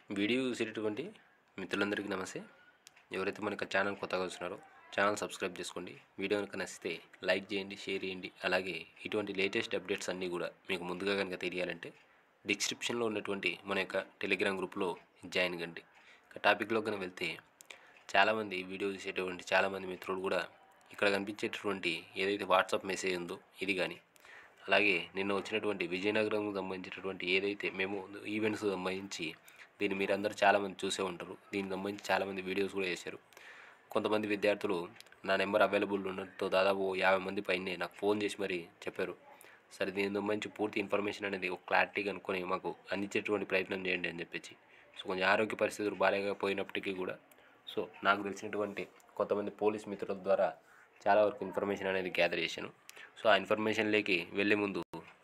Video చూసేటటువంటి మిత్రులందరికీ నమస్తే. ఎవరైతే మనకి ఛానల్ కొత్తగా వస్తున్నారో ఛానల్ సబ్స్క్రైబ్ చేసుకోండి. వీడియో కనుక నచ్చితే లైక్ చేయండి, షేర్ చేయండి. అలాగే ఇటువంటి లేటెస్ట్ అప్డేట్స్ అన్నీ కూడా మీకు ముందుగా కనుక తెలియాలంటే డిస్క్రిప్షన్లో ఉన్నటువంటి మన యొక్క టెలిగ్రామ్ గ్రూప్లో జాయిన్ కండి. టాపిక్లో కనుక వెళ్తే చాలామంది వీడియో చూసేటువంటి చాలామంది మిత్రులు కూడా ఇక్కడ కనిపించేటటువంటి ఏదైతే వాట్సాప్ మెసేజ్ ఉందో ఇది కానీ, అలాగే నిన్న వచ్చినటువంటి విజయనగరం సంబంధించినటువంటి ఏదైతే మేము ఈవెంట్స్ సంబంధించి దీన్ని మీరందరూ చాలామంది చూసే ఉంటారు. దీనికి సంబంధించి చాలామంది వీడియోస్ కూడా చేశారు. కొంతమంది విద్యార్థులు నా నెంబర్ అవైలబుల్ ఉండడంతో దాదాపు 50 మంది పైనే నాకు ఫోన్ చేసి మరీ చెప్పారు, సరే దీనికి సంబంధించి పూర్తి ఇన్ఫర్మేషన్ అనేది ఒక క్లారిటీ కనుక్కొని మాకు అందించేటువంటి ప్రయత్నం చేయండి అని చెప్పేసి. సో కొంచెం ఆరోగ్య పరిస్థితులు బాగాలేకపోయినప్పటికీ కూడా సో నాకు తెలిసినటువంటి కొంతమంది పోలీస్ మిత్రుల ద్వారా చాలా వరకు ఇన్ఫర్మేషన్ అనేది గ్యాదర్ చేశాను. సో ఆ ఇన్ఫర్మేషన్లోకి వెళ్ళే ముందు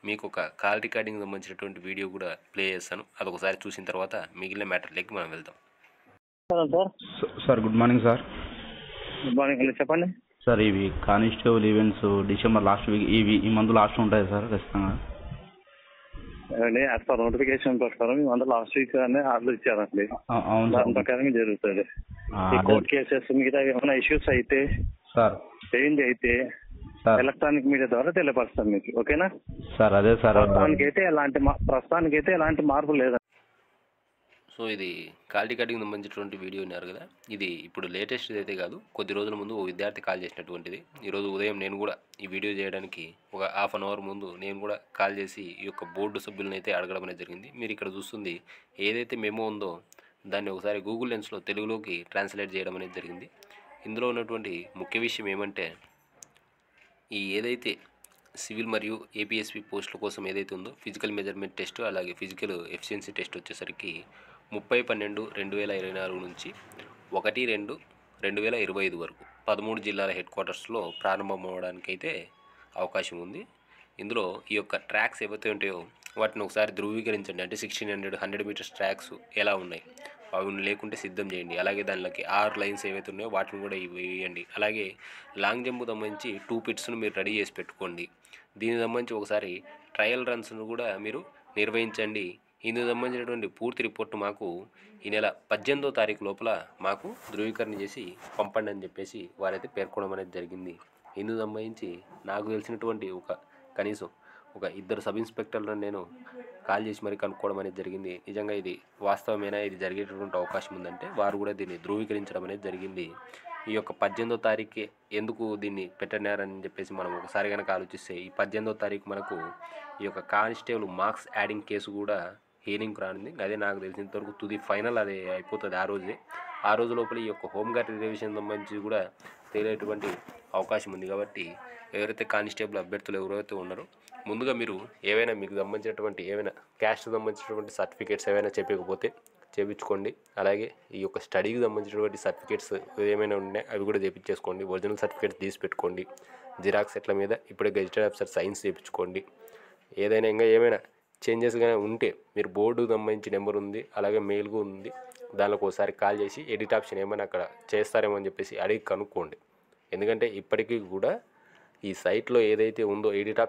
మీకు ఒక కాల్ రికార్డింగ్ సంబంధించినటువంటి వీడియో కూడా ప్లే చేస్తాను. అదొకసారి చూసిన తర్వాత మిగిలిన మ్యాటర్లోకి మనం వెళ్దాం. Sir good morning sir. Good morning అండి, చెప్పండి సార్. ఇవి constable events December last week ఈ మంత్ లాస్ట్ ఉంటాయి సార్ ఖచ్చితంగా. అండి యాజ్ పర్ నోటిఫికేషన్ ప్రకారం ఈ మంత్ లాస్ట్ వీక్ అనే ఆర్డర్ ఇచ్చారండి. అవును దాని ప్రకారం జరుగుతుంది. ఈ కోర్ట్ కేసెస్ మిగతా ఏమైనా ఇష్యూస్ అయితే సార్, చేంజ్ అయితే ఎలక్ట్రానిక్ మీడియా ద్వారా తెలియపరుస్తాను మీకు. ఓకేనా సార్? అదే సార్, ప్రస్తుతానికైతే ఎలాంటి మార్పు లేదు. సో ఇది కాల్ రికార్డింగ్ సంబంధించినటువంటి వీడియో ఉన్నారు కదా, ఇది ఇప్పుడు లేటెస్ట్ అయితే కాదు, కొద్ది రోజుల ముందు ఓ విద్యార్థి కాల్ చేసినటువంటిది. ఈరోజు ఉదయం నేను కూడా ఈ వీడియో చేయడానికి ఒక హాఫ్ అన్ అవర్ ముందు నేను కూడా కాల్ చేసి ఈ యొక్క బోర్డు సభ్యులను అయితే అడగడం అనేది జరిగింది. మీరు ఇక్కడ చూస్తుంది ఏదైతే మెమో ఉందో దాన్ని ఒకసారి గూగుల్ లెన్స్లో తెలుగులోకి ట్రాన్స్లేట్ చేయడం అనేది జరిగింది. ఇందులో ఉన్నటువంటి ముఖ్య విషయం ఏమంటే, ఈ ఏదైతే సివిల్ మరియు ఏపీఎస్పీ పోస్టుల కోసం ఏదైతే ఉందో ఫిజికల్ మెజర్మెంట్ టెస్ట్ అలాగే ఫిజికల్ ఎఫిషియన్సీ టెస్ట్ వచ్చేసరికి 30/12/2024 నుంచి 1/2/2025 వరకు 13 జిల్లాల హెడ్ క్వార్టర్స్లో ప్రారంభమవడానికైతే అవకాశం ఉంది. ఇందులో ఈ యొక్క ట్రాక్స్ ఏవైతే ఉంటాయో వాటిని ఒకసారి ధృవీకరించండి. అంటే 1600 100 మీటర్స్ ట్రాక్స్ ఎలా ఉన్నాయి అవి లేకుంటే సిద్ధం చేయండి. అలాగే దానిలోకి 6 లైన్స్ ఏవైతే ఉన్నాయో వాటిని కూడా వేయండి. అలాగే లాంగ్ జంప్ సంబంధించి 2 పిట్స్ను మీరు రెడీ చేసి పెట్టుకోండి. దీనికి సంబంధించి ఒకసారి ట్రయల్ రన్స్ను కూడా మీరు నిర్వహించండి. ఇందుకు సంబంధించినటువంటి పూర్తి రిపోర్ట్ మాకు ఈ నెల 18వ తారీఖు లోపల మాకు ధృవీకరణ చేసి పంపండి అని చెప్పేసి వారైతే పేర్కొనడం అనేది జరిగింది. ఇందుకు సంబంధించి నాకు తెలిసినటువంటి కనీసం ఒక 2 సబ్ ఇన్స్పెక్టర్లను నేను కాల్ చేసి మరి కనుక్కోవడం అనేది జరిగింది. నిజంగా ఇది వాస్తవమేనా, ఇది జరిగేటటువంటి అవకాశం ఉందంటే వారు కూడా దీన్ని ధృవీకరించడం అనేది జరిగింది. ఈ యొక్క 18వ తారీఖు ఎందుకు దీన్ని పెట్టినారని చెప్పేసి మనం ఒకసారి కనుక ఆలోచిస్తే, ఈ 18వ తారీఖు మనకు ఈ యొక్క కానిస్టేబుల్ మార్క్స్ యాడింగ్ కేసు కూడా హీరింగ్కి రానుంది. అదే నాకు తెలిసినంతవరకు తుది ఫైనల్ అది అయిపోతుంది ఆ రోజు లోపల ఈ యొక్క హోంగార్డ్ రిజర్వేషన్ సంబంధించి కూడా తేలేటువంటి అవకాశం ఉంది. కాబట్టి ఎవరైతే కానిస్టేబుల్ అభ్యర్థులు ఎవరైతే ఉన్నారో ముందుగా మీరు ఏవైనా మీకు సంబంధించినటువంటి ఏవైనా క్యాస్ట్ సంబంధించినటువంటి సర్టిఫికేట్స్ ఏవైనా చెప్పకపోతే చేయించుకోండి. అలాగే ఈ యొక్క స్టడీకి సంబంధించినటువంటి సర్టిఫికేట్స్ ఏమైనా ఉన్నాయి అవి కూడా చేయించేసుకోండి. ఒరిజినల్ సర్టిఫికేట్స్ తీసి పెట్టుకోండి. జిరాక్స్ సెట్ల మీద ఇప్పుడే గెజిటెడ్ ఆఫీసర్ సైన్స్ చేయించుకోండి. ఏదైనా ఇంకా ఏమైనా చేంజెస్ కానీ ఉంటే మీరు బోర్డుకు సంబంధించి నెంబర్ ఉంది, అలాగే మెయిల్గా ఉంది, దానిలోకి ఒకసారి కాల్ చేసి ఎడిట్ ఆప్షన్ ఏమైనా అక్కడ చేస్తారేమో అని చెప్పేసి అడిగి కనుక్కోండి. ఎందుకంటే ఇప్పటికీ కూడా ఈ సైట్లో ఏదైతే ఉందో ఎడిట్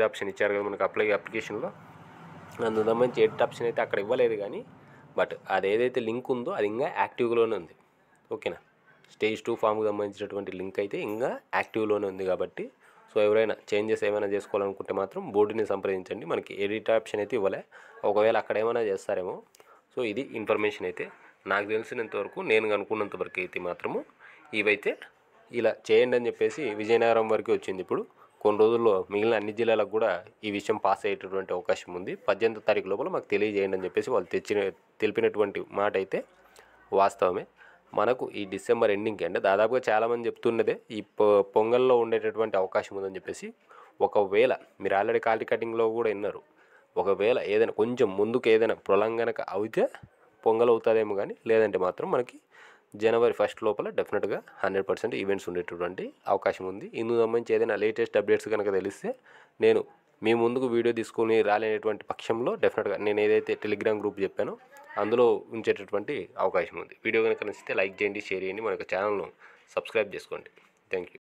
ఆప్షన్ ఇచ్చారు కదా మనకు అప్లికేషన్లో, అందుకు సంబంధించి ఎడిట్ ఆప్షన్ అయితే అక్కడ ఇవ్వలేదు. కానీ బట్ అది ఏదైతే లింక్ ఉందో అది ఇంకా యాక్టివ్లోనే ఉంది. ఓకేనా? స్టేజ్ 2 ఫామ్కి సంబంధించినటువంటి లింక్ అయితే ఇంకా యాక్టివ్లోనే ఉంది. కాబట్టి సో ఎవరైనా చేంజెస్ ఏమైనా చేసుకోవాలనుకుంటే మాత్రం బోర్డుని సంప్రదించండి. మనకి ఎడిట్ ఆప్షన్ అయితే ఇవ్వలే, ఒకవేళ అక్కడ ఏమైనా చేస్తారేమో. సో ఇది ఇన్ఫర్మేషన్ అయితే నాకు తెలిసినంతవరకు నేను అనుకున్నంత వరకు అయితే మాత్రము ఇవైతే ఇలా చేయండి అని చెప్పేసి విజయనగరం వరకు వచ్చింది. ఇప్పుడు కొన్ని రోజుల్లో మిగిలిన అన్ని జిల్లాలకు కూడా ఈ విషయం పాస్ అయ్యేటటువంటి అవకాశం ఉంది. 18వ తారీఖు లోపల మాకు తెలియజేయండి అని చెప్పేసి వాళ్ళు తెలిపినటువంటి మాట అయితే వాస్తవమే. మనకు ఈ డిసెంబర్ ఎండింగ్కి అంటే దాదాపుగా చాలామంది చెప్తున్నదే ఈ పొంగల్లో ఉండేటటువంటి అవకాశం ఉందని చెప్పేసి. ఒకవేళ మీరు ఆల్రెడీ కాల్ రికార్డింగ్లో కూడా విన్నారు, ఒకవేళ ఏదైనా కొంచెం ముందుకు ఏదైనా ప్రొలంగనక అయితే పొంగల్ అవుతుందేమో, కానీ లేదంటే మాత్రం మనకి జనవరి 1 లోపల డెఫినెట్గా 100% ఈవెంట్స్ ఉండేటటువంటి అవకాశం ఉంది. ఇందుకు సంబంధించి ఏదైనా లేటెస్ట్ అప్డేట్స్ కనుక తెలిస్తే నేను మీ ముందుకు వీడియో తీసుకొని రాలేనటువంటి పక్షంలో డెఫినెట్గా నేను ఏదైతే టెలిగ్రామ్ గ్రూప్ చెప్పానో అందులో ఉంచేటటువంటి అవకాశం ఉంది. వీడియో కనుక నచ్చితే లైక్ చేయండి, షేర్ చేయండి, మన ఛానల్ను సబ్స్క్రైబ్ చేసుకోండి. Thank you.